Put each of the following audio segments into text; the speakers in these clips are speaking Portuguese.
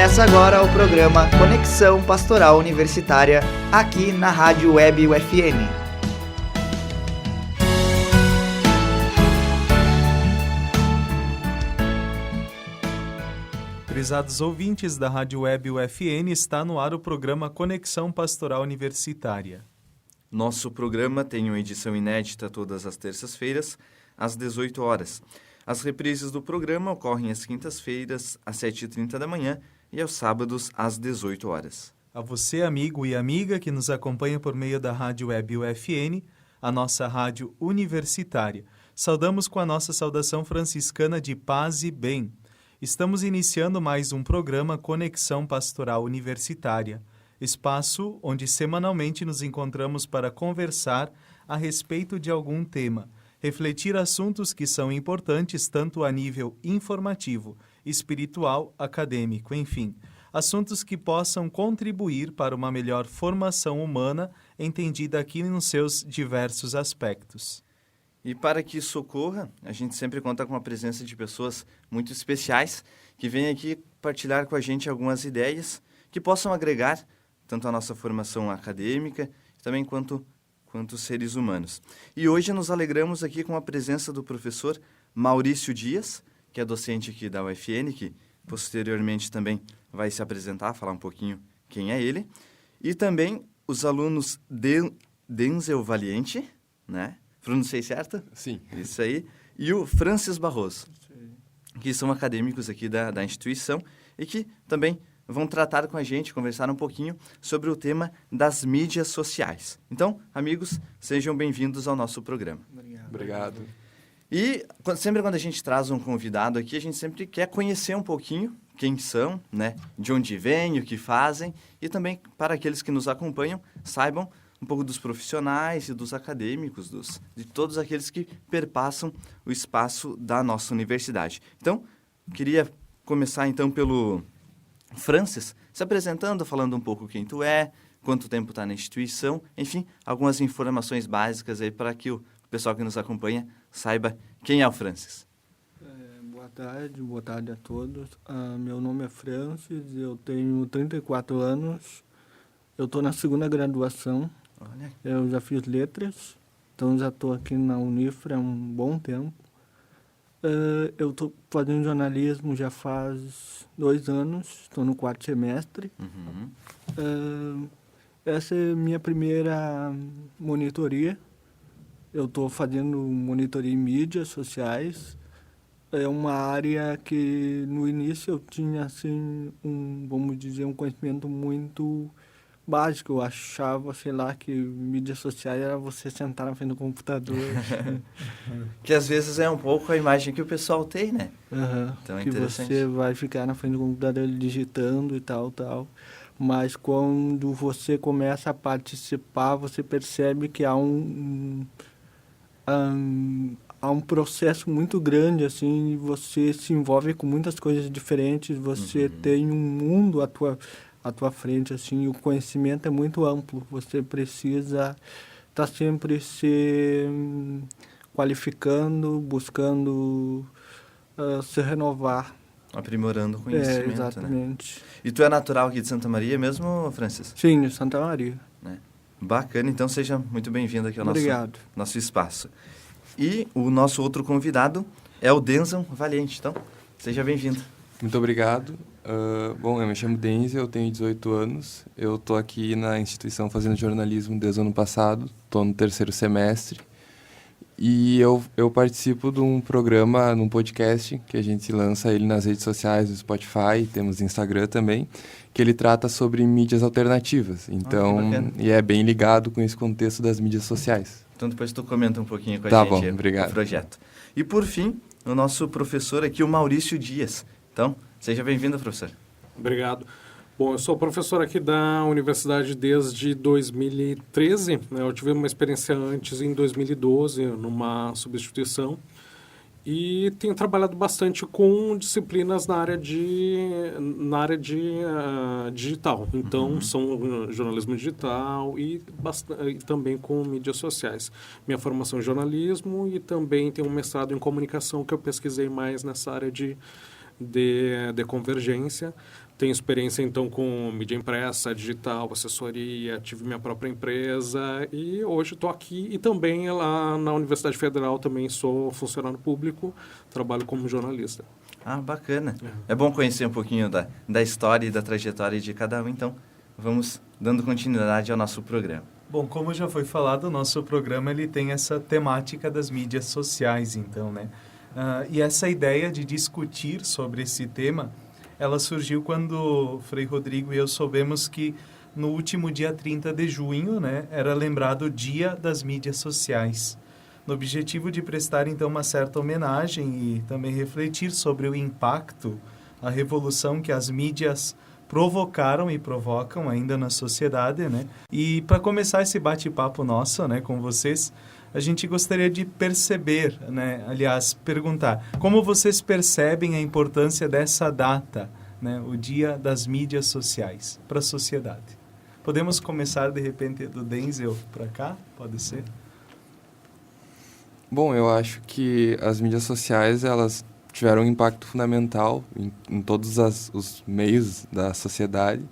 Começa agora o programa Conexão Pastoral Universitária, aqui na Rádio Web UFN. Prezados ouvintes da Rádio Web UFN, está no ar o programa Conexão Pastoral Universitária. Nosso programa tem uma edição inédita todas as terças-feiras, às 18 horas. As reprises do programa ocorrem às quintas-feiras, às 7h30 da manhã e aos sábados, às 18 horas. A você, amigo e amiga que nos acompanha por meio da Rádio Web UFN, a nossa rádio universitária, saudamos com a nossa saudação franciscana de paz e bem. Estamos iniciando mais um programa Conexão Pastoral Universitária, espaço onde semanalmente nos encontramos para conversar a respeito de algum tema, refletir assuntos que são importantes tanto a nível informativo, espiritual, acadêmico, enfim, assuntos que possam contribuir para uma melhor formação humana, entendida aqui nos seus diversos aspectos. E para que isso ocorra, a gente sempre conta com a presença de pessoas muito especiais que vêm aqui partilhar com a gente algumas ideias que possam agregar tanto a nossa formação acadêmica, também quanto seres humanos. E hoje nos alegramos aqui com a presença do professor Maurício Dias, que é docente aqui da UFN, que posteriormente também vai se apresentar, falar um pouquinho quem é ele, e também os alunos Denzel Valiente, né? Pronunciei certo? Sim. Isso aí. E o Francis Barroso, que são acadêmicos aqui da instituição e que também vão tratar com a gente, conversar um pouquinho sobre o tema das mídias sociais. Então, amigos, sejam bem-vindos ao nosso programa. Obrigado. E sempre quando a gente traz um convidado aqui, a gente sempre quer conhecer um pouquinho quem são, né? De onde vêm, o que fazem, e também para aqueles que nos acompanham, saibam um pouco dos profissionais e dos acadêmicos, de todos aqueles que perpassam o espaço da nossa universidade. Então, queria começar então pelo Francis, se apresentando, falando um pouco quem tu é, quanto tempo está na instituição, enfim, algumas informações básicas aí para que o pessoal que nos acompanha saiba quem é o Francis. Boa tarde a todos. Meu nome é Francis, eu tenho 34 anos, eu estou na segunda graduação. Olha. Eu já fiz letras, então já estou aqui na Unifra há um bom tempo. Eu estou fazendo jornalismo já faz 2 anos, estou no 4º semestre. Essa é a minha primeira monitoria. Eu estou fazendo monitoria em mídias sociais. É uma área que no início eu tinha assim, vamos dizer, um conhecimento muito básico. Eu achava, sei lá, que mídias sociais era você sentar na frente do computador. Que às vezes é um pouco a imagem que o pessoal tem, né? Então é que interessante. você vai ficar na frente do computador digitando e tal. Mas quando você começa a participar, você percebe que há um processo muito grande, assim, você se envolve com muitas coisas diferentes, você tem um mundo à tua frente, assim, o conhecimento é muito amplo, você precisa estar sempre se qualificando, buscando se renovar. Aprimorando o conhecimento, exatamente. Né? E tu é natural aqui de Santa Maria mesmo, Francis? Sim, de Santa Maria. Bacana, então seja muito bem-vindo aqui ao nosso espaço. E o nosso outro convidado é o Denzel Valiente, então seja bem-vindo. Muito obrigado. Bom, eu me chamo Denzel, eu tenho 18 anos, eu estou aqui na instituição fazendo jornalismo desde o ano passado, estou no 3º semestre e eu participo de um programa, num podcast que a gente lança ele nas redes sociais, no Spotify, temos Instagram também, que ele trata sobre mídias alternativas, então, e é bem ligado com esse contexto das mídias sociais. Então depois tu comenta um pouquinho com a gente bom, obrigado. O projeto. E por fim, o nosso professor aqui, o Maurício Dias. Então, seja bem-vindo, professor. Obrigado. Bom, eu sou professor aqui da universidade desde 2013. Eu tive uma experiência antes em 2012, numa substituição. E tenho trabalhado bastante com disciplinas na área de digital. Então, são jornalismo digital e também com mídias sociais. Minha formação é jornalismo e também tenho um mestrado em comunicação que eu pesquisei mais nessa área de de convergência. Tenho experiência, então, com mídia impressa, digital, assessoria, tive minha própria empresa e hoje estou aqui. E também lá na Universidade Federal também sou funcionário público, trabalho como jornalista. Ah, bacana. É bom conhecer um pouquinho da história e da trajetória de cada um, então vamos dando continuidade ao nosso programa. Bom, como já foi falado, o nosso programa ele tem essa temática das mídias sociais, então, né? E essa ideia de discutir sobre esse tema, ela surgiu quando Frei Rodrigo e eu soubemos que no último dia 30 de junho, né, era lembrado o Dia das Mídias Sociais, no objetivo de prestar, então, uma certa homenagem e também refletir sobre o impacto, a revolução que as mídias provocaram e provocam ainda na sociedade, né? E para começar esse bate-papo nosso, né, com vocês, a gente gostaria de perceber, né, aliás, perguntar, como vocês percebem a importância dessa data, né, o Dia das Mídias Sociais, para a sociedade? Podemos começar, de repente, do Denzel para cá? Pode ser? Bom, eu acho que as mídias sociais, elas tiveram um impacto fundamental em todos os meios da sociedade,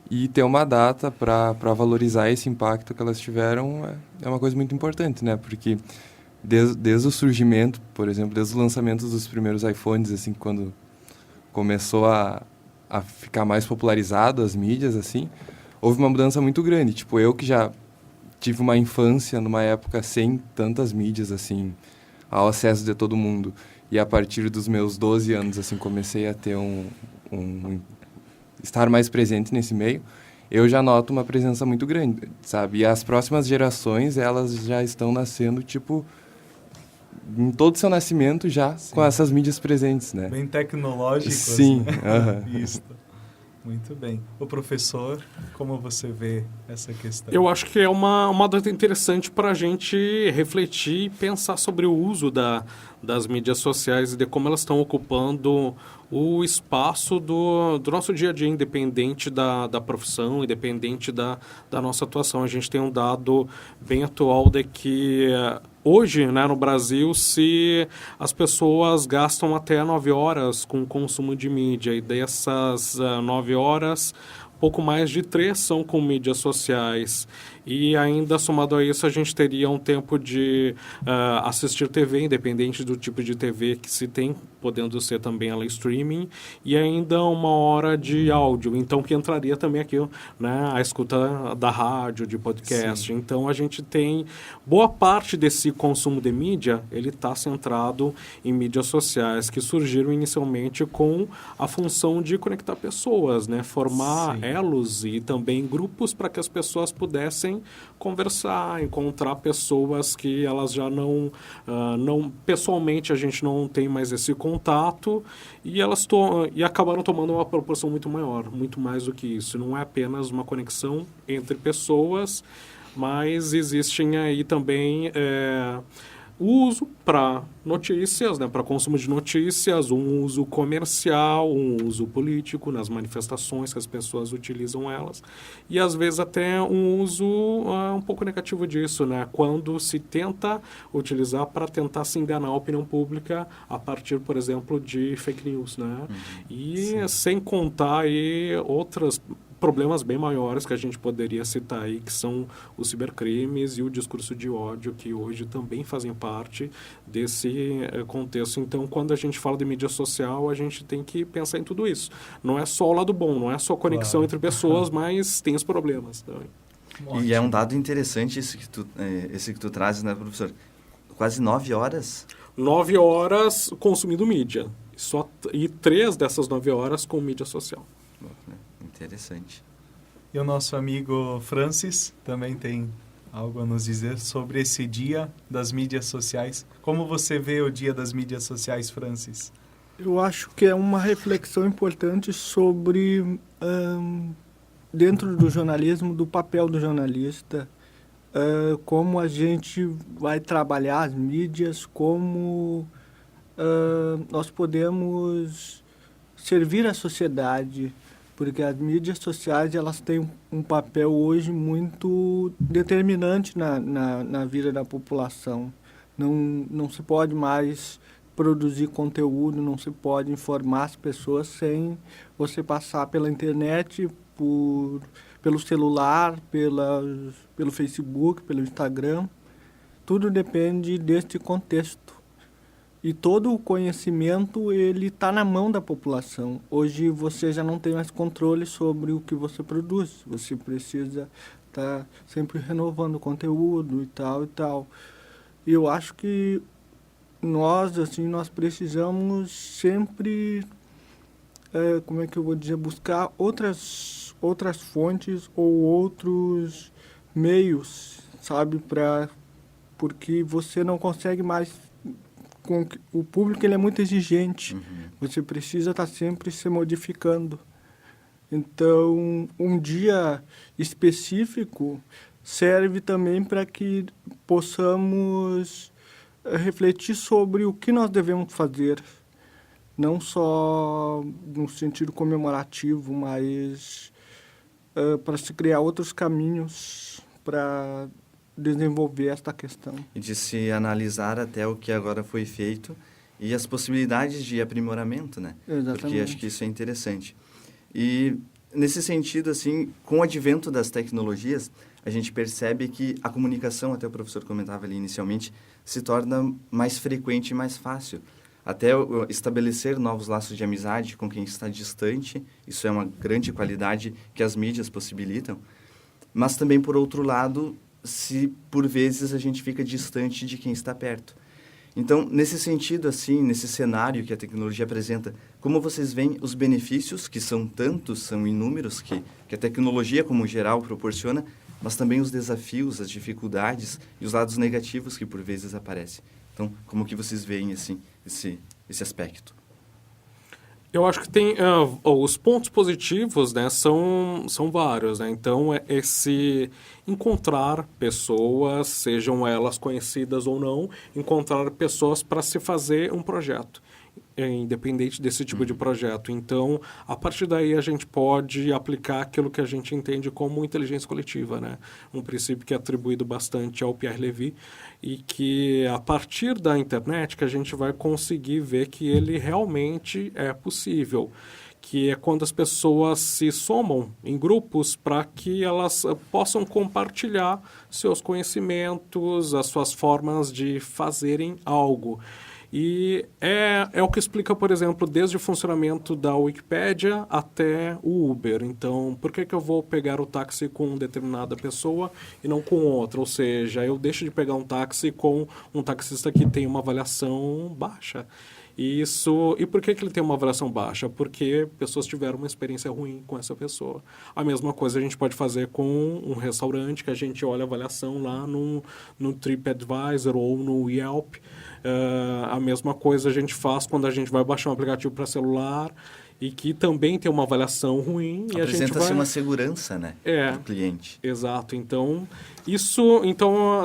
e ter uma data para valorizar esse impacto que elas tiveram é uma coisa muito importante, né? Porque desde o surgimento, por exemplo, desde o lançamento dos primeiros iPhones, assim, quando começou a ficar mais popularizado as mídias, assim, houve uma mudança muito grande. Tipo, eu que já tive uma infância numa época sem tantas mídias, assim, ao acesso de todo mundo, e a partir dos meus 12 anos, assim, comecei a ter estar mais presente nesse meio, eu já noto uma presença muito grande, sabe? E as próximas gerações, elas já estão nascendo, tipo, em todo o seu nascimento já, sim, com essas mídias presentes, né? Bem tecnológicas. Sim. Né? Isso. Muito bem. O professor, como você vê essa questão? Eu acho que é uma data interessante para a gente refletir e pensar sobre o uso das mídias sociais e de como elas estão ocupando o espaço do nosso dia a dia, independente da profissão, independente da nossa atuação. A gente tem um dado bem atual de que hoje, né, no Brasil, se as pessoas gastam até 9 horas com consumo de mídia, e dessas 9 horas, pouco mais de 3 são com mídias sociais. E ainda, somado a isso, a gente teria um tempo de assistir TV, independente do tipo de TV que se tem, podendo ser também ela streaming, e ainda 1 hora de áudio. Então, que entraria também aqui, né, a escuta da rádio, de podcast. Sim. Então, a gente tem boa parte desse consumo de mídia, ele está centrado em mídias sociais, que surgiram inicialmente com a função de conectar pessoas, né, formar, sim, elos e também grupos para que as pessoas pudessem conversar, encontrar pessoas que elas já não pessoalmente a gente não tem mais esse contato, e elas acabaram tomando uma proporção muito maior, muito mais do que isso. Não é apenas uma conexão entre pessoas, mas existem aí também o uso para notícias, né, para consumo de notícias, um uso comercial, um uso político nas manifestações que as pessoas utilizam elas, e às vezes até um uso um pouco negativo disso, né, quando se tenta utilizar para tentar se enganar a opinião pública a partir, por exemplo, de fake news, né, e sim, sem contar aí outras problemas bem maiores que a gente poderia citar aí, que são os cibercrimes e o discurso de ódio, que hoje também fazem parte desse contexto. Então, quando a gente fala de mídia social, a gente tem que pensar em tudo isso. Não é só o lado bom, não é só conexão, claro, entre pessoas, mas tem os problemas também. E é um dado interessante esse que tu trazes, né, professor? Quase 9 horas? 9 horas consumindo mídia. E 3 dessas 9 horas com mídia social. Interessante. E o nosso amigo Francis também tem algo a nos dizer sobre esse Dia das Mídias Sociais. Como você vê o Dia das Mídias Sociais, Francis? Eu acho que é uma reflexão importante sobre, dentro do jornalismo, do papel do jornalista, como a gente vai trabalhar as mídias, como nós podemos servir a sociedade, porque as mídias sociais elas têm um papel hoje muito determinante na vida da população. Não se pode mais produzir conteúdo, não se pode informar as pessoas sem você passar pela internet, pelo celular, pelo Facebook, pelo Instagram. Tudo depende deste contexto. E todo o conhecimento, ele está na mão da população. Hoje você já não tem mais controle sobre o que você produz. Você precisa estar sempre renovando o conteúdo e tal e tal. E eu acho que nós precisamos sempre, como é que eu vou dizer, buscar outras fontes ou outros meios, sabe, porque você não consegue mais, o público ele é muito exigente, você precisa estar sempre se modificando. Então, um dia específico serve também para que possamos refletir sobre o que nós devemos fazer, não só no sentido comemorativo, mas para se criar outros caminhos para desenvolver esta questão. E de se analisar até o que agora foi feito e as possibilidades de aprimoramento, né? Exatamente. Porque acho que isso é interessante. E, nesse sentido, assim, com o advento das tecnologias, a gente percebe que a comunicação, até o professor comentava ali inicialmente, se torna mais frequente e mais fácil. Até estabelecer novos laços de amizade com quem está distante, isso é uma grande qualidade que as mídias possibilitam. Mas também, por outro lado, se por vezes a gente fica distante de quem está perto. Então, nesse sentido, assim, nesse cenário que a tecnologia apresenta, como vocês veem os benefícios, que são tantos, são inúmeros, que a tecnologia, como geral, proporciona, mas também os desafios, as dificuldades e os lados negativos que por vezes aparecem. Então, como que vocês veem, assim, esse aspecto? Eu acho que tem os pontos positivos, né, são vários, né? Então esse encontrar pessoas, sejam elas conhecidas ou não, encontrar pessoas para se fazer um projeto, independente desse tipo de projeto. Então, a partir daí a gente pode aplicar aquilo que a gente entende como inteligência coletiva, né? Um princípio que é atribuído bastante ao Pierre Levy e que a partir da internet que a gente vai conseguir ver que ele realmente é possível, que é quando as pessoas se somam em grupos para que elas possam compartilhar seus conhecimentos, as suas formas de fazerem algo. E é o que explica, por exemplo, desde o funcionamento da Wikipédia até o Uber. Então, por que eu vou pegar o táxi com determinada pessoa e não com outra? Ou seja, eu deixo de pegar um táxi com um taxista que tem uma avaliação baixa. E por que ele tem uma avaliação baixa? Porque pessoas tiveram uma experiência ruim com essa pessoa. A mesma coisa a gente pode fazer com um restaurante, que a gente olha a avaliação lá no TripAdvisor ou no Yelp. A mesma coisa a gente faz quando a gente vai baixar um aplicativo para celular e que também tem uma avaliação ruim. Apresenta-se uma segurança, né, do cliente. Exato. Então,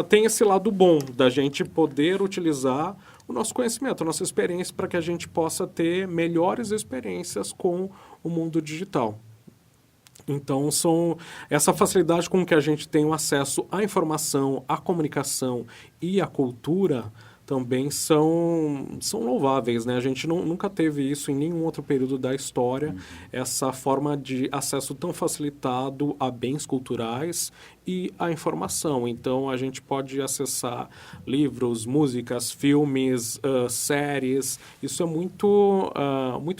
tem esse lado bom da gente poder utilizar o nosso conhecimento, a nossa experiência, para que a gente possa ter melhores experiências com o mundo digital. Então, essa facilidade com que a gente tem o acesso à informação, à comunicação e à cultura também são louváveis, né? A gente nunca teve isso em nenhum outro período da história, essa forma de acesso tão facilitado a bens culturais e a informação. Então, a gente pode acessar livros, músicas, filmes, séries. Isso é muito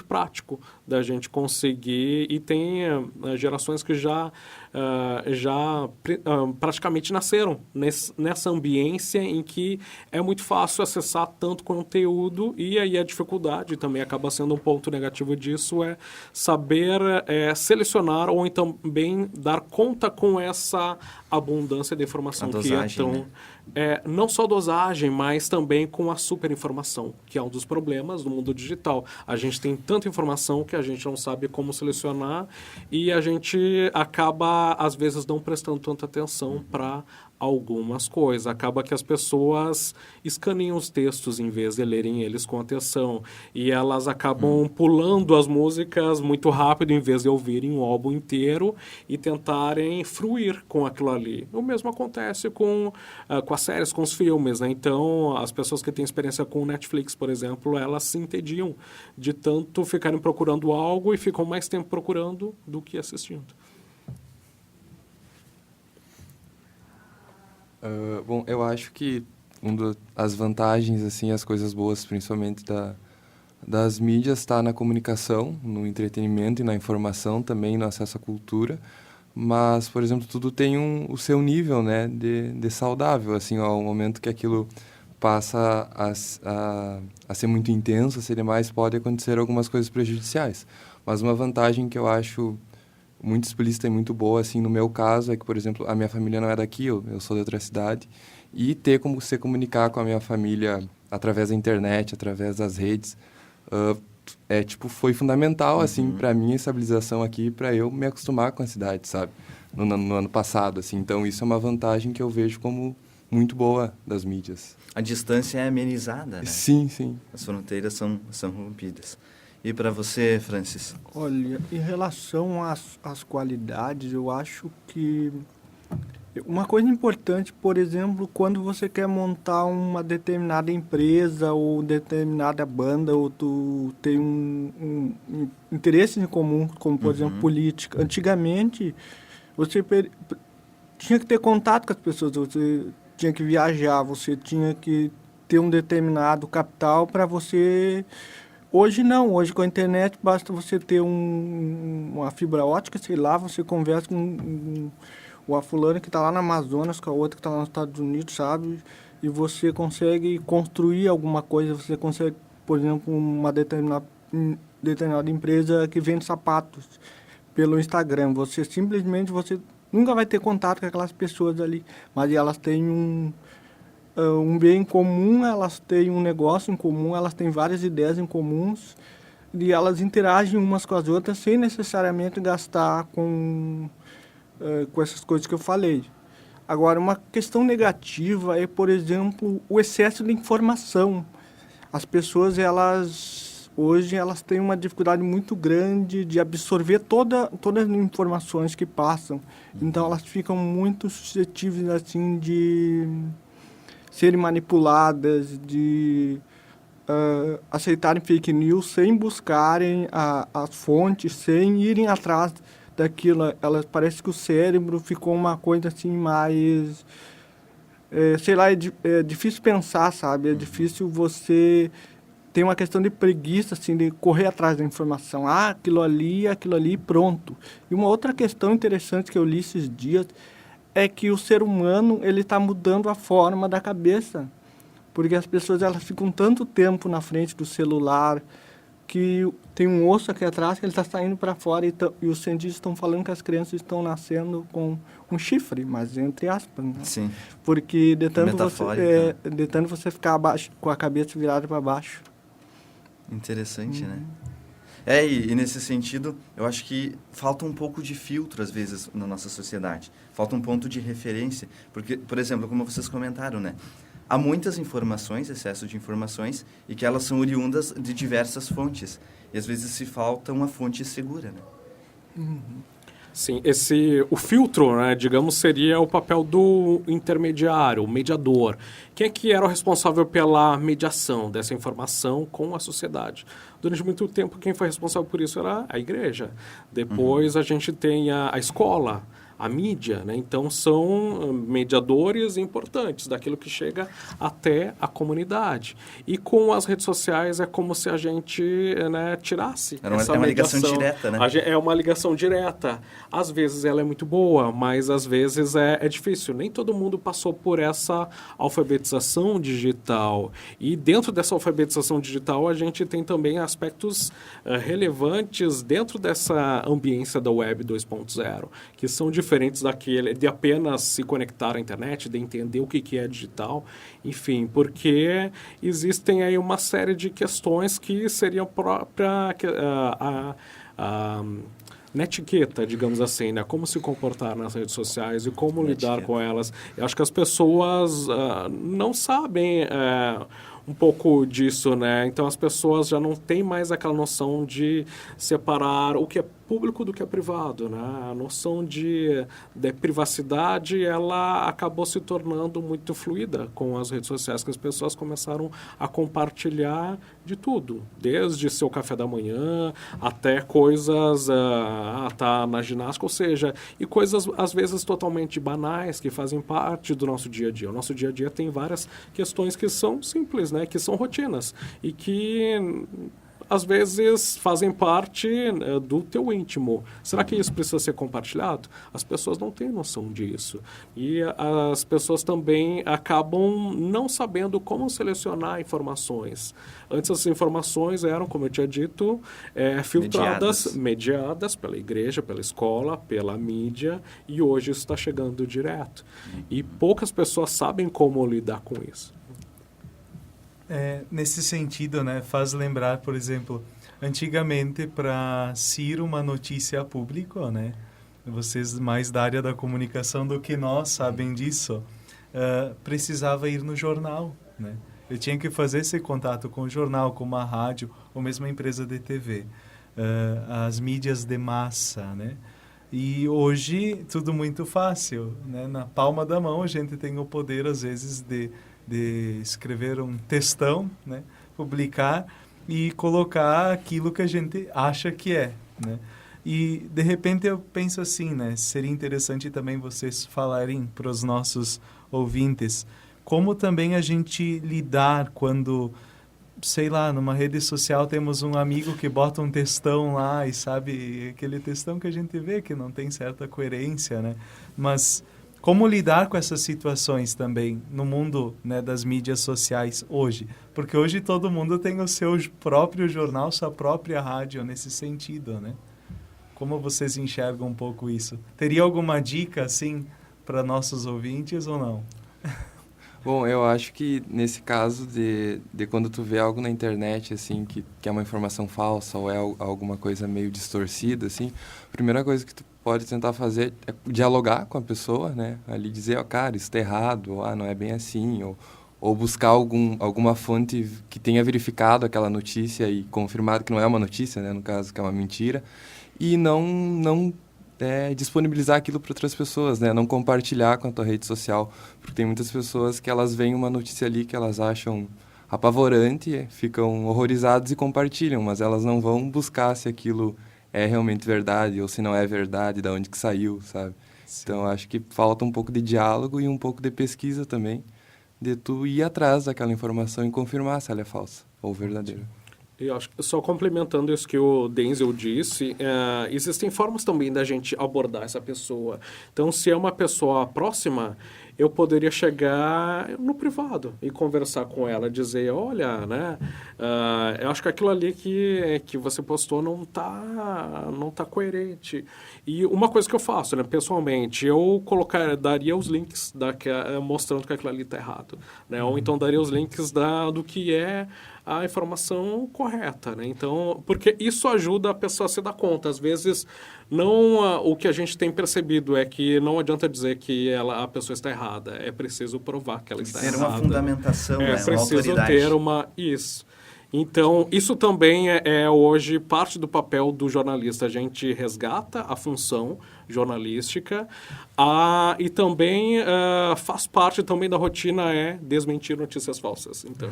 prático da gente conseguir, e tem gerações que já praticamente nasceram nessa ambiência em que é muito fácil acessar tanto conteúdo, e aí a dificuldade também acaba sendo um ponto negativo disso, é saber selecionar ou então também dar conta com essa abundância de informação, a dosagem, que é tão... não só dosagem, mas também com a superinformação, que é um dos problemas do mundo digital. A gente tem tanta informação que a gente não sabe como selecionar, e a gente acaba, às vezes, não prestando tanta atenção para algumas coisas. Acaba que as pessoas escaneiam os textos em vez de lerem eles com atenção, e elas acabam pulando as músicas muito rápido em vez de ouvirem o álbum inteiro e tentarem fruir com aquilo ali. O mesmo acontece com a as séries, com os filmes, né? Então, as pessoas que têm experiência com Netflix, por exemplo, elas se entediam de tanto ficarem procurando algo e ficam mais tempo procurando do que assistindo. Bom, eu acho que as vantagens, assim, as coisas boas, principalmente das mídias, está na comunicação, no entretenimento e na informação também, no acesso à cultura. Mas, por exemplo, tudo tem o seu nível, né, de saudável, assim, ao momento que aquilo passa a ser muito intenso, a ser demais, pode acontecer algumas coisas prejudiciais. Mas uma vantagem que eu acho muito explícita e muito boa, assim, no meu caso, é que, por exemplo, a minha família não é daqui, eu sou de outra cidade, e ter como se comunicar com a minha família através da internet, através das redes, foi fundamental, assim, para minha estabilização aqui, para eu me acostumar com a cidade, sabe? No ano passado, assim. Então, isso é uma vantagem que eu vejo como muito boa das mídias. A distância é amenizada, né? Sim, sim. As fronteiras são rompidas. E para você, Francis? Olha, em relação às qualidades, eu acho que uma coisa importante, por exemplo, quando você quer montar uma determinada empresa ou determinada banda, ou tu tem um interesse em comum, como, por exemplo, política. Antigamente, você tinha que ter contato com as pessoas, você tinha que viajar, você tinha que ter um determinado capital para você... Hoje não, hoje com a internet basta você ter uma fibra ótica, sei lá, você conversa com a fulana que está lá na Amazonas, com a outra que está lá nos Estados Unidos, sabe? E você consegue construir alguma coisa, você consegue, por exemplo, uma determinada empresa que vende sapatos pelo Instagram. Você nunca vai ter contato com aquelas pessoas ali, mas elas têm um bem em comum, elas têm um negócio em comum, elas têm várias ideias em comuns e elas interagem umas com as outras sem necessariamente gastar com essas coisas que eu falei. Agora, uma questão negativa é, por exemplo, o excesso de informação. As pessoas, hoje, elas têm uma dificuldade muito grande de absorver todas as informações que passam. Então, elas ficam muito suscetíveis, assim, de serem manipuladas, de aceitarem fake news sem buscarem as fontes, sem irem atrás daquilo. Parece que o cérebro ficou uma coisa assim mais... sei lá, é difícil pensar, sabe? É difícil você... Tem uma questão de preguiça, assim, de correr atrás da informação. Aquilo ali, pronto. E uma outra questão interessante que eu li esses dias é que o ser humano, ele está mudando a forma da cabeça. Porque as pessoas, elas ficam tanto tempo na frente do celular que tem um osso aqui atrás que ele está saindo para fora e os cientistas estão falando que as crianças estão nascendo com um chifre, mas entre aspas, né? Sim. Porque de tanto você ficar com a cabeça virada para baixo. Interessante, né? E nesse sentido, eu acho que falta um pouco de filtro, às vezes, na nossa sociedade. Falta um ponto de referência. Porque, por exemplo, como vocês comentaram, né? Há muitas informações, excesso de informações, e que elas são oriundas de diversas fontes. E, às vezes, se falta uma fonte segura, né? Sim, o filtro, né, digamos, seria o papel do intermediário, o mediador. Quem é que era o responsável pela mediação dessa informação com a sociedade? Durante muito tempo, quem foi responsável por isso era a igreja. Depois a gente tem a escola, a mídia, né? Então são mediadores importantes daquilo que chega até a comunidade. E com as redes sociais é como se a gente, né, tirasse essa uma mediação. Ligação direta, né? É uma ligação direta. Às vezes ela é muito boa, mas às vezes é difícil. Nem todo mundo passou por essa alfabetização digital. E dentro dessa alfabetização digital a gente tem também aspectos relevantes dentro dessa ambiência da Web 2.0, que são diferentes daquele de apenas se conectar à internet, de entender o que é digital, enfim, porque existem aí uma série de questões que seriam própria na etiqueta, digamos assim, né? Como se comportar nas redes sociais e como lidar com elas. Eu acho que as pessoas não sabem um pouco disso, né? Então as pessoas já não têm mais aquela noção de separar o que é público do que é privado, né? A noção de privacidade, ela acabou se tornando muito fluida com as redes sociais, que as pessoas começaram a compartilhar de tudo, desde seu café da manhã até coisas, tá na ginástica, ou seja, e coisas às vezes totalmente banais que fazem parte do nosso dia a dia. O nosso dia a dia tem várias questões que são simples, né? Que são rotinas e que às vezes fazem parte do teu íntimo. Será que isso precisa ser compartilhado? As pessoas não têm noção disso. E as pessoas também acabam não sabendo como selecionar informações. Antes as informações eram, como eu tinha dito, filtradas, mediadas pela igreja, pela escola, pela mídia, e hoje isso está chegando direto. E poucas pessoas sabem como lidar com isso. Nesse sentido, né, faz lembrar, por exemplo, antigamente para se ir uma notícia a público, né, vocês mais da área da comunicação do que nós sabem disso, precisava ir no jornal, né? Eu tinha que fazer esse contato com o jornal, com uma rádio, ou mesmo a empresa de TV, as mídias de massa, né? E hoje tudo muito fácil, né? Na palma da mão a gente tem o poder às vezes de escrever um textão, né? Publicar e colocar aquilo que a gente acha que é, né? E de repente eu penso assim, né? Seria interessante também vocês falarem para os nossos ouvintes como também a gente lidar quando, sei lá, numa rede social temos um amigo que bota um textão lá e sabe, aquele textão que a gente vê que não tem certa coerência, né? Mas como lidar com essas situações também no mundo, né, das mídias sociais hoje? Porque hoje todo mundo tem o seu próprio jornal, sua própria rádio nesse sentido, né? Como vocês enxergam um pouco isso? Teria alguma dica, assim, para nossos ouvintes ou não? Bom, eu acho que nesse caso de quando tu vê algo na internet, assim, que é uma informação falsa ou é alguma coisa meio distorcida, assim, a primeira coisa que tu pode tentar fazer é dialogar com a pessoa, né? Ali dizer, ó, cara, isso tá errado, ou, não é bem assim, ou buscar alguma fonte que tenha verificado aquela notícia e confirmado que não é uma notícia, né? No caso, que é uma mentira, e não disponibilizar aquilo para outras pessoas, né? Não compartilhar com a tua rede social, porque tem muitas pessoas que elas veem uma notícia ali que elas acham apavorante, ficam horrorizadas e compartilham, mas elas não vão buscar se aquilo é realmente verdade ou se não é verdade, de onde que saiu, sabe? Sim. Então, acho que falta um pouco de diálogo e um pouco de pesquisa também, de tu ir atrás daquela informação e confirmar se ela é falsa ou verdadeira. E acho que só complementando isso que o Denzel disse, existem formas também da gente abordar essa pessoa. Então, se é uma pessoa próxima, eu poderia chegar no privado e conversar com ela, dizer, olha, né, eu acho que aquilo ali que você postou não tá coerente. E uma coisa que eu faço, né, pessoalmente, eu daria os links mostrando que aquilo ali está errado, né, ou então daria os links do que é a informação correta, né? Então, porque isso ajuda a pessoa a se dar conta. Às vezes, o que a gente tem percebido é que não adianta dizer que a pessoa está errada. É preciso provar que ela está errada. Ter uma fundamentação, né? É preciso uma autoridade. ter isso. Então, isso também é hoje parte do papel do jornalista. A gente resgata a função jornalística e também faz parte também da rotina desmentir notícias falsas. Então...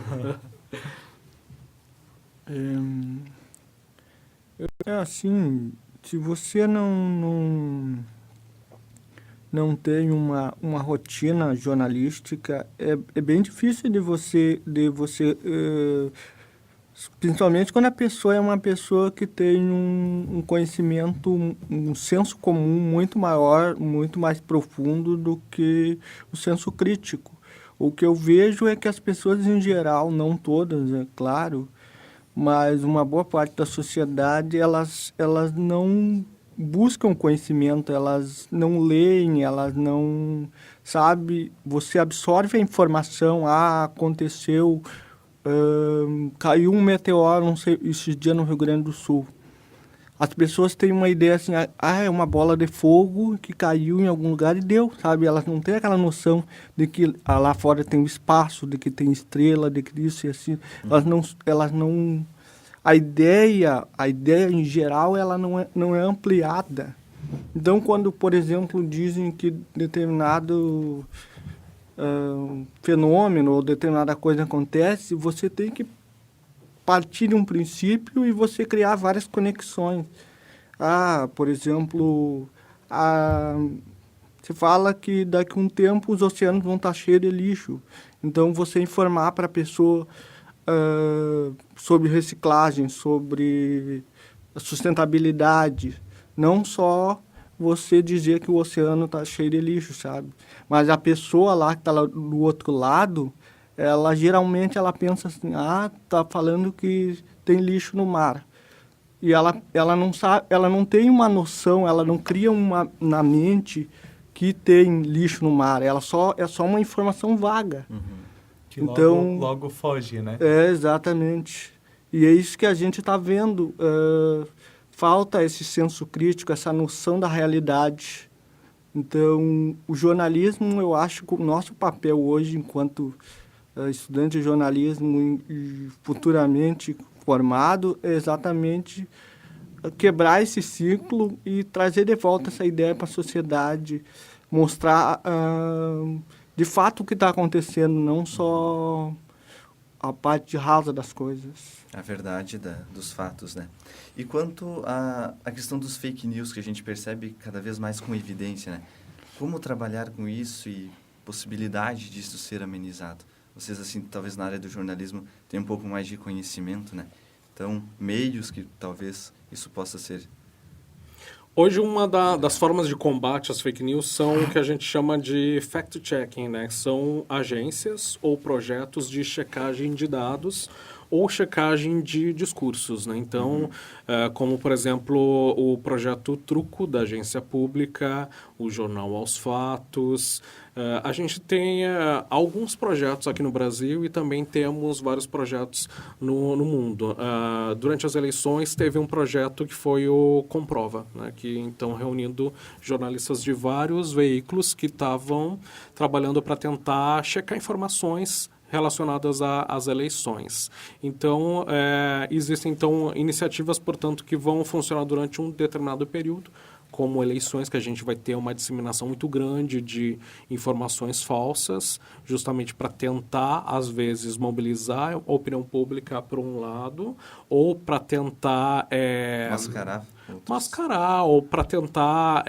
assim, se você não tem uma rotina jornalística, é bem difícil de você principalmente quando a pessoa é uma pessoa que tem um conhecimento, um senso comum muito maior, muito mais profundo do que o senso crítico. O que eu vejo é que as pessoas em geral, não todas, é claro, mas uma boa parte da sociedade, elas não buscam conhecimento, elas não leem, elas não... Sabe, você absorve a informação, aconteceu, caiu um meteoro, não sei, esses dias no Rio Grande do Sul. As pessoas têm uma ideia assim, é uma bola de fogo que caiu em algum lugar e deu, sabe? Elas não têm aquela noção de que lá fora tem o espaço, de que tem estrela, de que isso e assim. Elas não a ideia em geral, ela não é ampliada. Então, quando, por exemplo, dizem que determinado fenômeno ou determinada coisa acontece, você tem que partir de um princípio e você criar várias conexões. Por exemplo, se fala que daqui a um tempo os oceanos vão estar cheios de lixo. Então, você informar para a pessoa sobre reciclagem, sobre sustentabilidade, não só você dizer que o oceano está cheio de lixo, sabe? Mas a pessoa lá que está do outro lado, ela geralmente pensa assim, tá falando que tem lixo no mar. E ela não sabe, ela não tem uma noção, ela não cria na mente que tem lixo no mar. É só uma informação vaga. Que então, logo foge, né? Exatamente. E é isso que a gente está vendo. Falta esse senso crítico, essa noção da realidade. Então, o jornalismo, eu acho que o nosso papel hoje, enquanto estudante de jornalismo e futuramente formado, é exatamente quebrar esse ciclo e trazer de volta essa ideia para a sociedade, mostrar de fato o que está acontecendo, não só a parte rasa das coisas. A verdade dos fatos, né? E quanto à questão dos fake news, que a gente percebe cada vez mais com evidência, né? Como trabalhar com isso e possibilidade disso ser amenizado? Vocês, assim, talvez na área do jornalismo tenham um pouco mais de conhecimento, né? Então, meios que talvez isso possa ser... Hoje, uma das formas de combate às fake news são o que a gente chama de fact-checking, né? São agências ou projetos de checagem de dados ou checagem de discursos, né? Então, como, por exemplo, o projeto Truco, da agência pública, o Jornal aos Fatos. A gente tem alguns projetos aqui no Brasil e também temos vários projetos no mundo. Durante as eleições, teve um projeto que foi o Comprova, né? Que, então, reunindo jornalistas de vários veículos que estavam trabalhando para tentar checar informações relacionadas às eleições. Então, existem, então, iniciativas, portanto, que vão funcionar durante um determinado período, como eleições, que a gente vai ter uma disseminação muito grande de informações falsas, justamente para tentar, às vezes, mobilizar a opinião pública para um lado, ou para tentar... mascarar ou para tentar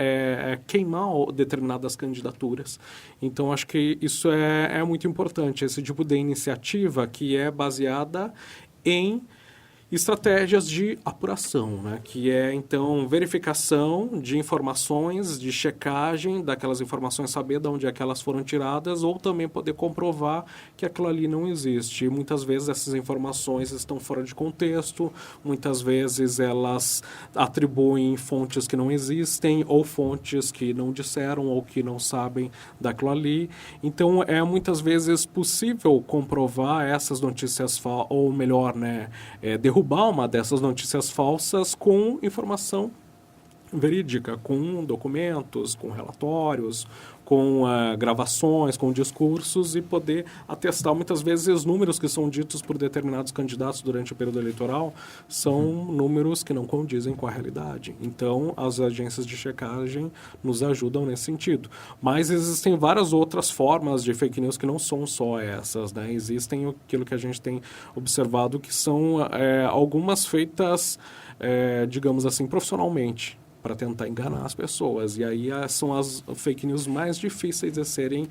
queimar determinadas candidaturas. Então, acho que isso é muito importante, esse tipo de iniciativa que é baseada em estratégias de apuração, né? Que é, então, verificação de informações, de checagem daquelas informações, saber de onde é que elas foram tiradas, ou também poder comprovar que aquilo ali não existe. E muitas vezes essas informações estão fora de contexto, muitas vezes elas atribuem fontes que não existem, ou fontes que não disseram ou que não sabem daquilo ali. Então, é muitas vezes possível comprovar essas notícias ou melhor, né, derrubar uma dessas notícias falsas com informação verídica, com documentos, com relatórios, com gravações, com discursos e poder atestar. Muitas vezes os números que são ditos por determinados candidatos durante o período eleitoral são números que não condizem com a realidade. Então, as agências de checagem nos ajudam nesse sentido. Mas existem várias outras formas de fake news que não são só essas, né? Existem aquilo que a gente tem observado que são algumas feitas, digamos assim, profissionalmente, para tentar enganar as pessoas. E aí são as fake news mais difíceis de serem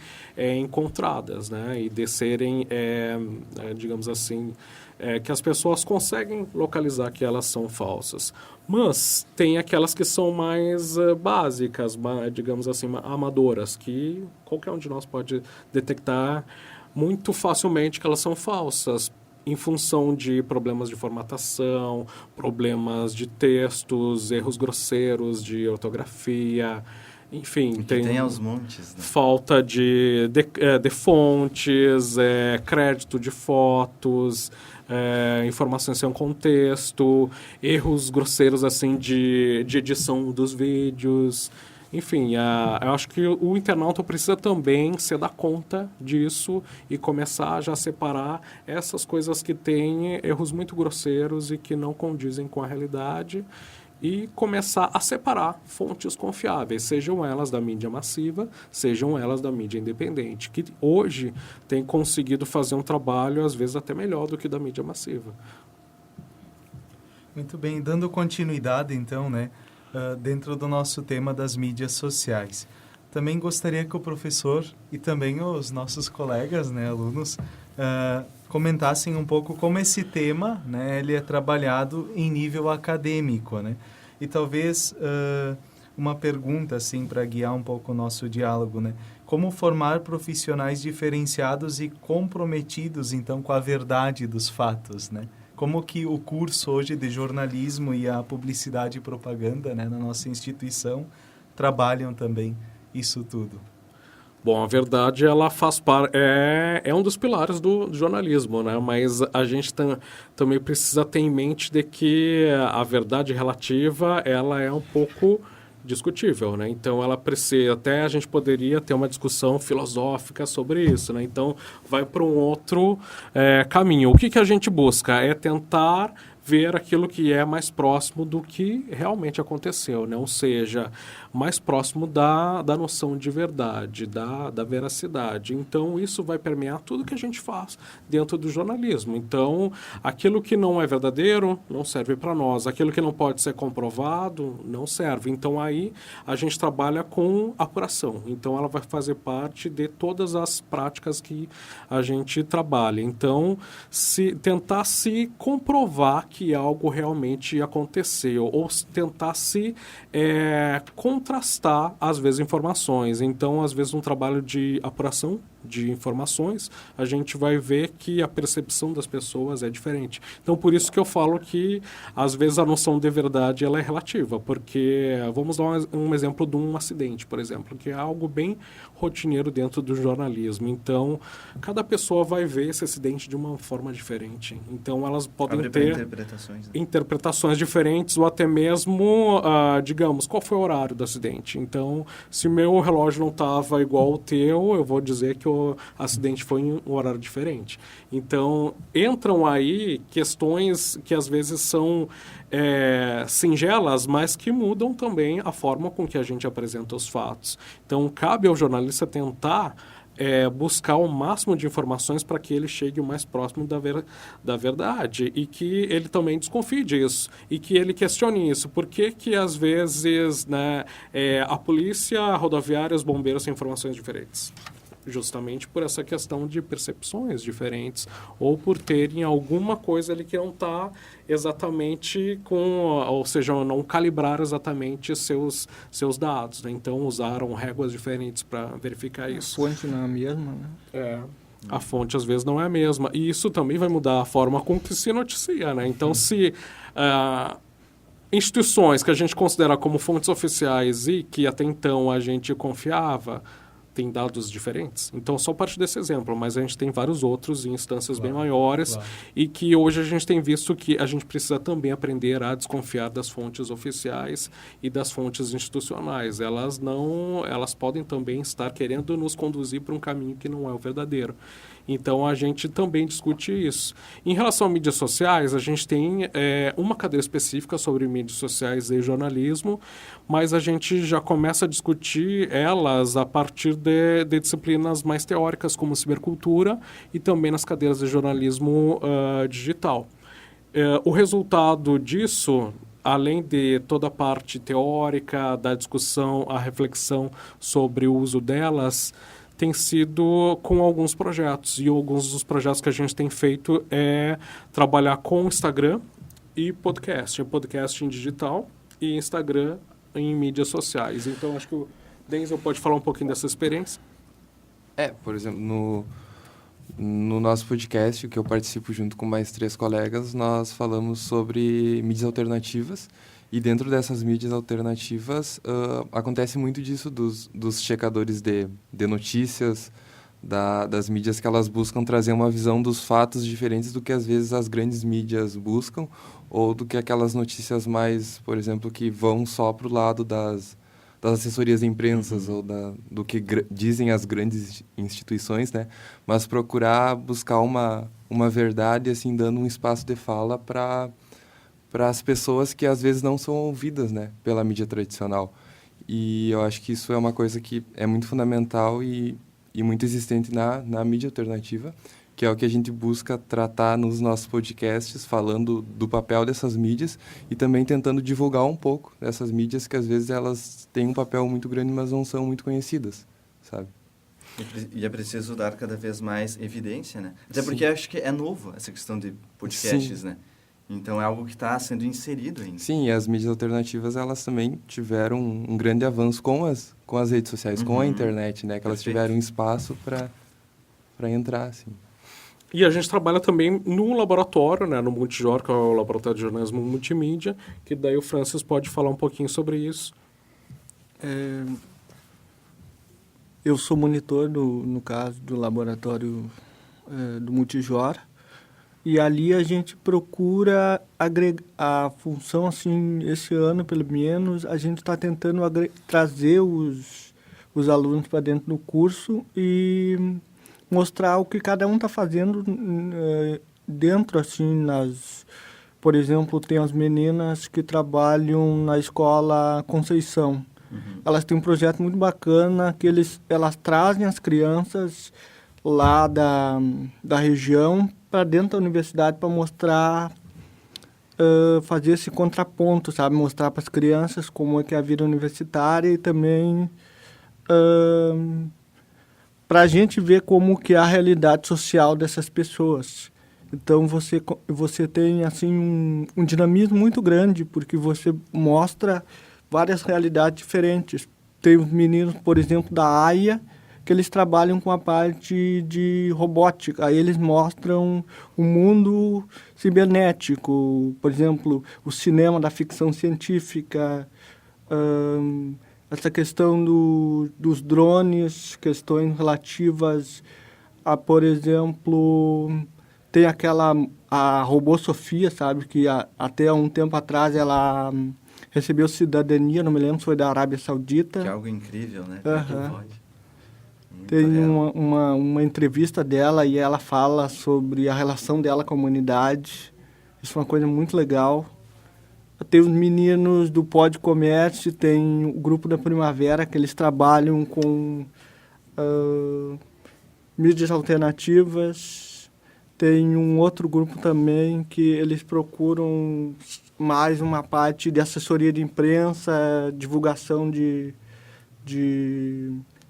encontradas, né? E de serem, digamos assim, que as pessoas conseguem localizar que elas são falsas. Mas tem aquelas que são mais básicas, digamos assim, amadoras, que qualquer um de nós pode detectar muito facilmente que elas são falsas, em função de problemas de formatação, problemas de textos, erros grosseiros de ortografia, enfim. Tem aos montes, né? Falta de fontes, crédito de fotos, informações sem contexto, erros grosseiros assim de edição dos vídeos. Enfim, eu acho que o internauta precisa também se dar conta disso e começar já a separar essas coisas que têm erros muito grosseiros e que não condizem com a realidade e começar a separar fontes confiáveis, sejam elas da mídia massiva, sejam elas da mídia independente, que hoje tem conseguido fazer um trabalho, às vezes, até melhor do que da mídia massiva. Muito bem, dando continuidade, então, né, dentro do nosso tema das mídias sociais. Também gostaria que o professor e também os nossos colegas, né, alunos, comentassem um pouco como esse tema, né, ele é trabalhado em nível acadêmico, né? E talvez uma pergunta, assim, para guiar um pouco o nosso diálogo, né? Como formar profissionais diferenciados e comprometidos, então, com a verdade dos fatos, né? Como que o curso hoje de jornalismo e a publicidade e propaganda, né, na nossa instituição trabalham também isso tudo? Bom, a verdade, ela faz parte, é um dos pilares do jornalismo, né? Mas a gente também precisa ter em mente de que a verdade relativa, ela é um pouco discutível, né? Então, ela precisa, até a gente poderia ter uma discussão filosófica sobre isso, né? Então, vai para um outro caminho. O que a gente busca? É tentar ver aquilo que é mais próximo do que realmente aconteceu, né? Ou seja, mais próximo da noção de verdade, da veracidade. Então, isso vai permear tudo que a gente faz dentro do jornalismo. Então, aquilo que não é verdadeiro não serve para nós. Aquilo que não pode ser comprovado não serve. Então, aí a gente trabalha com apuração. Então, ela vai fazer parte de todas as práticas que a gente trabalha. Então, tentar se comprovar que algo realmente aconteceu, ou tentar se contrastar, às vezes, informações. Então, às vezes, um trabalho de apuração de informações, a gente vai ver que a percepção das pessoas é diferente. Então, por isso que eu falo que, às vezes, a noção de verdade ela é relativa, porque vamos dar um exemplo de um acidente, por exemplo, que é algo bem rotineiro dentro do jornalismo. Então, cada pessoa vai ver esse acidente de uma forma diferente. Então, elas podem ter interpretações diferentes, ou até mesmo, digamos, qual foi o horário do acidente. Então, se o meu relógio não estava igual ao teu, eu vou dizer que o acidente foi em um horário diferente. Então, entram aí questões que às vezes são singelas, mas que mudam também a forma com que a gente apresenta os fatos. Então, cabe ao jornalista tentar buscar o máximo de informações para que ele chegue o mais próximo da verdade e que ele também desconfie disso e que ele questione isso. Por que às vezes, né, a polícia rodoviária e os bombeiros têm informações diferentes? Justamente por essa questão de percepções diferentes ou por terem alguma coisa ali que não está exatamente ou seja, não calibrar exatamente seus dados, né? Então, usaram réguas diferentes para verificar isso. A fonte não é a mesma, né? A fonte, às vezes, não é a mesma. E isso também vai mudar a forma com que se noticia, né? Então, se instituições que a gente considera como fontes oficiais e que até então a gente confiava tem dados diferentes. Então, só parte desse exemplo, mas a gente tem vários outros em instâncias bem maiores e que hoje a gente tem visto que a gente precisa também aprender a desconfiar das fontes oficiais e das fontes institucionais. Elas podem também estar querendo nos conduzir para um caminho que não é o verdadeiro. Então, a gente também discute isso. Em relação a mídias sociais, a gente tem uma cadeira específica sobre mídias sociais e jornalismo, mas a gente já começa a discutir elas a partir de disciplinas mais teóricas, como cibercultura, e também nas cadeiras de jornalismo digital. O resultado disso, além de toda a parte teórica, da discussão, a reflexão sobre o uso delas, tem sido com alguns projetos. E alguns dos projetos que a gente tem feito é trabalhar com Instagram e podcast. Podcast em digital e Instagram em mídias sociais. Então, acho que o Denzel pode falar um pouquinho dessa experiência. Por exemplo, no nosso podcast, que eu participo junto com mais 3 colegas, nós falamos sobre mídias alternativas. E dentro dessas mídias alternativas, acontece muito disso dos checadores de notícias, das mídias que elas buscam trazer uma visão dos fatos diferentes do que às vezes as grandes mídias buscam, ou do que aquelas notícias mais, por exemplo, que vão só para o lado das assessorias de imprensas ou do que dizem as grandes instituições, né? Mas procurar buscar uma verdade, assim, dando um espaço de fala para as pessoas que às vezes não são ouvidas, né, pela mídia tradicional. E eu acho que isso é uma coisa que é muito fundamental e muito existente na mídia alternativa, que é o que a gente busca tratar nos nossos podcasts, falando do papel dessas mídias e também tentando divulgar um pouco dessas mídias que às vezes elas têm um papel muito grande, mas não são muito conhecidas, sabe? E é preciso dar cada vez mais evidência, né? Até porque eu acho que é novo essa questão de podcasts, né? Então é algo que está sendo inserido ainda. Sim, e as mídias alternativas, elas também tiveram um grande avanço com as redes sociais, com a internet, né? Que elas tiveram espaço para entrar, assim. E a gente trabalha também no laboratório, né, no Multijor, que é o Laboratório de Jornalismo Multimídia, que daí o Francis pode falar um pouquinho sobre isso. Eu sou monitor, no caso, do laboratório do Multijor, e ali a gente procura agregar a função, assim, esse ano, pelo menos, a gente está tentando trazer os alunos para dentro do curso e mostrar o que cada um está fazendo dentro, assim, por exemplo, tem as meninas que trabalham na escola Conceição. Elas têm um projeto muito bacana que elas trazem as crianças lá da região para dentro da universidade para mostrar, fazer esse contraponto, sabe? Mostrar para as crianças como é que é a vida universitária e também para a gente ver como que é a realidade social dessas pessoas. Então, você tem, assim, um dinamismo muito grande, porque você mostra várias realidades diferentes. Tem os meninos, por exemplo, da AIA, que eles trabalham com a parte de robótica. Aí eles mostram o mundo cibernético, por exemplo, o cinema da ficção científica, essa questão dos drones, questões relativas a, por exemplo, tem a robô Sofia, sabe, que até há um tempo atrás ela recebeu cidadania, não me lembro se foi da Arábia Saudita. Que é algo incrível, né? Tem uma entrevista dela e ela fala sobre a relação dela com a humanidade. Isso é uma coisa muito legal. Tem os meninos do Pod Comércio, tem o grupo da Primavera, que eles trabalham com mídias alternativas. Tem um outro grupo também que eles procuram mais uma parte de assessoria de imprensa, divulgação de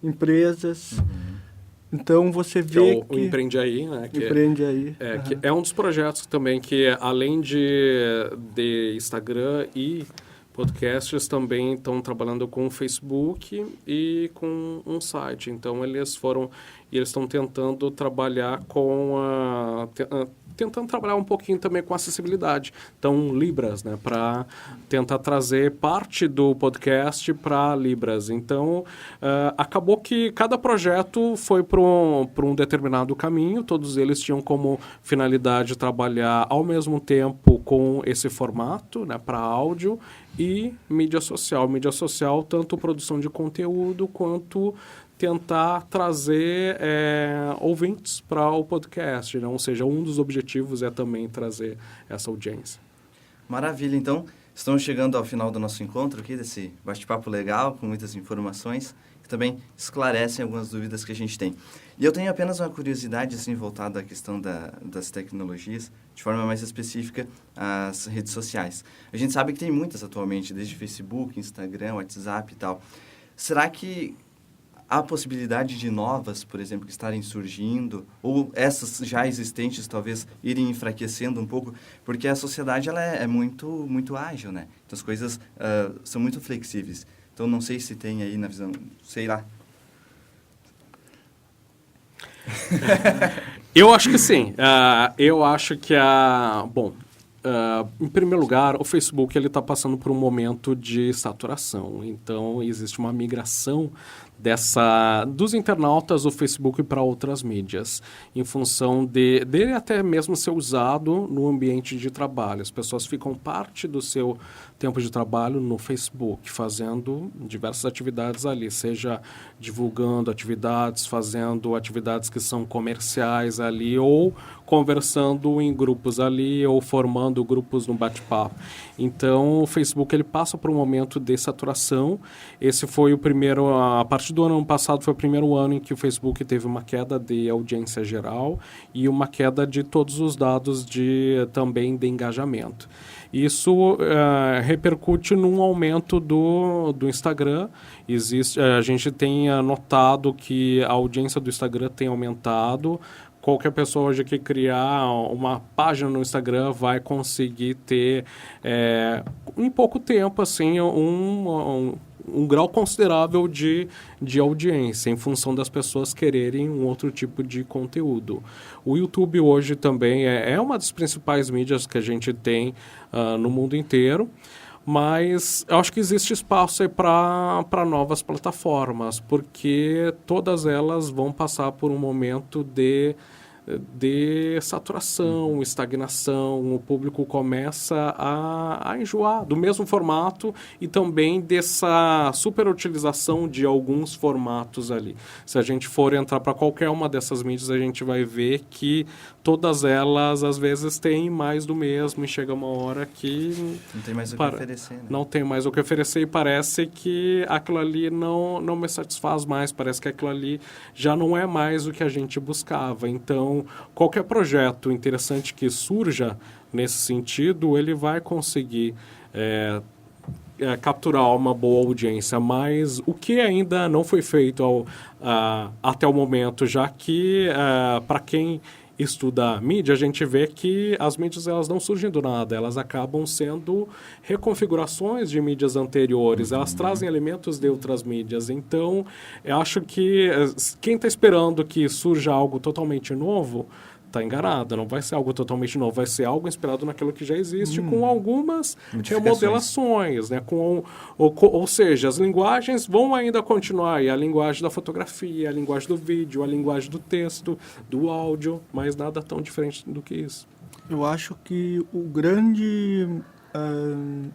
empresas. Então você vê que é o Empreende Aí, né? Empreende Aí. Que é um dos projetos também que, além de Instagram e podcasts, também estão trabalhando com o Facebook e com um site. Então eles estão tentando trabalhar tentando trabalhar um pouquinho também com acessibilidade. Então, Libras, né, para tentar trazer parte do podcast para Libras. Então, acabou que cada projeto foi para um determinado caminho, todos eles tinham como finalidade trabalhar ao mesmo tempo com esse formato, né, para áudio e mídia social. Mídia social, tanto produção de conteúdo quanto tentar trazer ouvintes para o podcast, né? Ou seja, um dos objetivos é também trazer essa audiência. Maravilha, então estamos chegando ao final do nosso encontro aqui, desse bate-papo legal, com muitas informações, que também esclarecem algumas dúvidas que a gente tem. E eu tenho apenas uma curiosidade, assim, voltada à questão das tecnologias, de forma mais específica, às redes sociais. A gente sabe que tem muitas atualmente, desde Facebook, Instagram, WhatsApp e tal. Será que há possibilidade de novas, por exemplo, que estarem surgindo, ou essas já existentes talvez irem enfraquecendo um pouco, porque a sociedade ela é muito, muito ágil, né? Então as coisas são muito flexíveis. Então não sei se tem aí na visão, sei lá. Eu acho que sim. Eu acho que em primeiro lugar, o Facebook está passando por um momento de saturação. Então, existe uma migração dos internautas do Facebook para outras mídias, em função dele até mesmo ser usado no ambiente de trabalho. As pessoas ficam parte do seu tempo de trabalho no Facebook, fazendo diversas atividades ali, seja divulgando atividades, fazendo atividades que são comerciais ali, ou conversando em grupos ali, ou formando grupos no bate-papo. Então, o Facebook ele passa por um momento de saturação. Esse foi o primeiro, a partir do ano passado, foi o primeiro ano em que o Facebook teve uma queda de audiência geral e uma queda de todos os dados também de engajamento. Isso repercute num aumento do Instagram. A gente tem notado que a audiência do Instagram tem aumentado. Qualquer pessoa hoje que criar uma página no Instagram vai conseguir ter, em pouco tempo, assim, um grau considerável de audiência, em função das pessoas quererem um outro tipo de conteúdo. O YouTube hoje também é uma das principais mídias que a gente tem no mundo inteiro, mas eu acho que existe espaço aí para novas plataformas, porque todas elas vão passar por um momento de saturação, estagnação. O público começa a enjoar do mesmo formato e também dessa superutilização de alguns formatos ali. Se a gente for entrar para qualquer uma dessas mídias, a gente vai ver que todas elas, às vezes, têm mais do mesmo e chega uma hora que... Não tem mais o que oferecer, né? Não tem mais o que oferecer e parece que aquilo ali não me satisfaz mais, parece que aquilo ali já não é mais o que a gente buscava. Então, qualquer projeto interessante que surja nesse sentido, ele vai conseguir capturar uma boa audiência, mas o que ainda não foi feito até o momento, já que para quem estuda mídia, a gente vê que as mídias elas não surgem do nada, elas acabam sendo reconfigurações de mídias anteriores, elas trazem elementos de outras mídias. Então, eu acho que quem está esperando que surja algo totalmente novo, está enganado. Não vai ser algo totalmente novo, vai ser algo inspirado naquilo que já existe, com algumas remodelações, né? Ou seja, as linguagens vão ainda continuar, e a linguagem da fotografia, a linguagem do vídeo, a linguagem do texto, do áudio, mas nada tão diferente do que isso. Eu acho que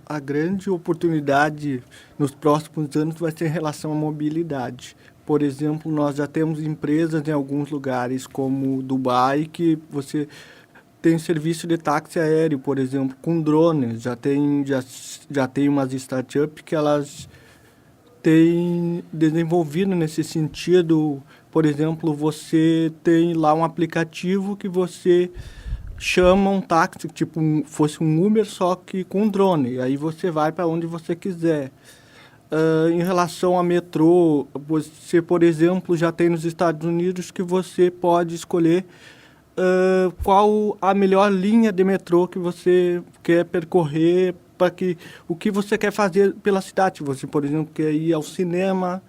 a grande oportunidade nos próximos anos vai ser em relação à mobilidade. Por exemplo, nós já temos empresas em alguns lugares, como Dubai, que você tem serviço de táxi aéreo, por exemplo, com drones. Já tem umas startups que elas têm desenvolvido nesse sentido. Por exemplo, você tem lá um aplicativo que você chama um táxi, tipo fosse um Uber, só que com drone. Aí você vai para onde você quiser. Em relação a metrô, você, por exemplo, já tem nos Estados Unidos que você pode escolher qual a melhor linha de metrô que você quer percorrer, o que você quer fazer pela cidade. Você, por exemplo, quer ir ao cinema,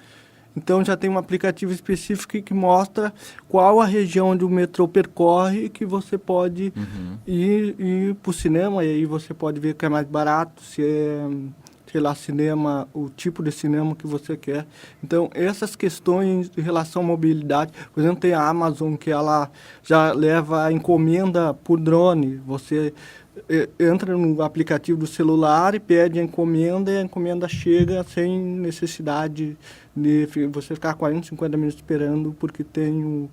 então já tem um aplicativo específico que mostra qual a região onde o metrô percorre, que você pode ir para o cinema, e aí você pode ver que é mais barato, se é... sei lá, cinema, o tipo de cinema que você quer. Então, essas questões em relação à mobilidade, por exemplo, tem a Amazon, que ela já leva a encomenda por drone. Você entra no aplicativo do celular e pede a encomenda, e a encomenda chega sem necessidade de você ficar 40, 50 minutos esperando, porque tem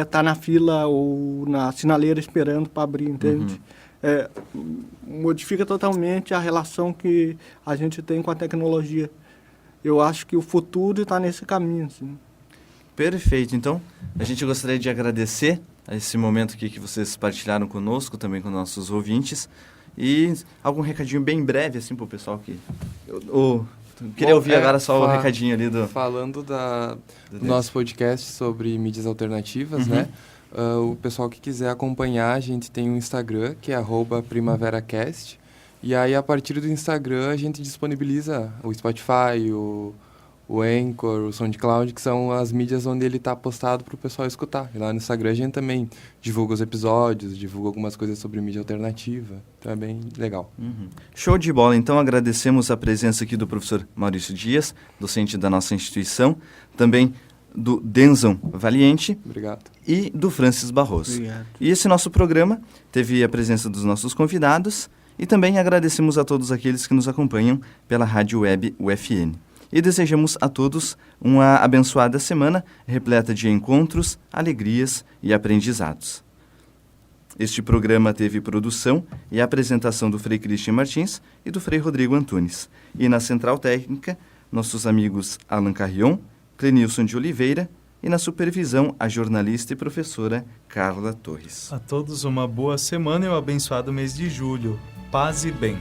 tá na fila ou na sinaleira esperando para abrir, entende? Modifica totalmente a relação que a gente tem com a tecnologia. Eu acho que o futuro está nesse caminho. Assim. Perfeito. Então, a gente gostaria de agradecer a esse momento aqui que vocês partilharam conosco, também com nossos ouvintes. E algum recadinho bem breve, assim, para o pessoal que... queria ouvir agora só o recadinho ali do... Falando do nosso podcast sobre mídias alternativas, né? O pessoal que quiser acompanhar, a gente tem um Instagram, que é @primaveracast. E aí, a partir do Instagram, a gente disponibiliza o Spotify, o o Anchor, o SoundCloud, que são as mídias onde ele está postado para o pessoal escutar. E lá no Instagram a gente também divulga os episódios, divulga algumas coisas sobre mídia alternativa. Então é bem legal. Show de bola. Então agradecemos a presença aqui do professor Maurício Dias, docente da nossa instituição, também do Denzon Valiente Obrigado. e do Francis Barroso. Obrigado. E esse nosso programa teve a presença dos nossos convidados e também agradecemos a todos aqueles que nos acompanham pela Rádio Web UFN. E desejamos a todos uma abençoada semana repleta de encontros, alegrias e aprendizados. Este programa teve produção e apresentação do Frei Cristian Martins e do Frei Rodrigo Antunes. E na Central Técnica, nossos amigos Alan Carrion, Clenilson de Oliveira e na supervisão a jornalista e professora Carla Torres. A todos uma boa semana e um abençoado mês de julho. Paz e bem.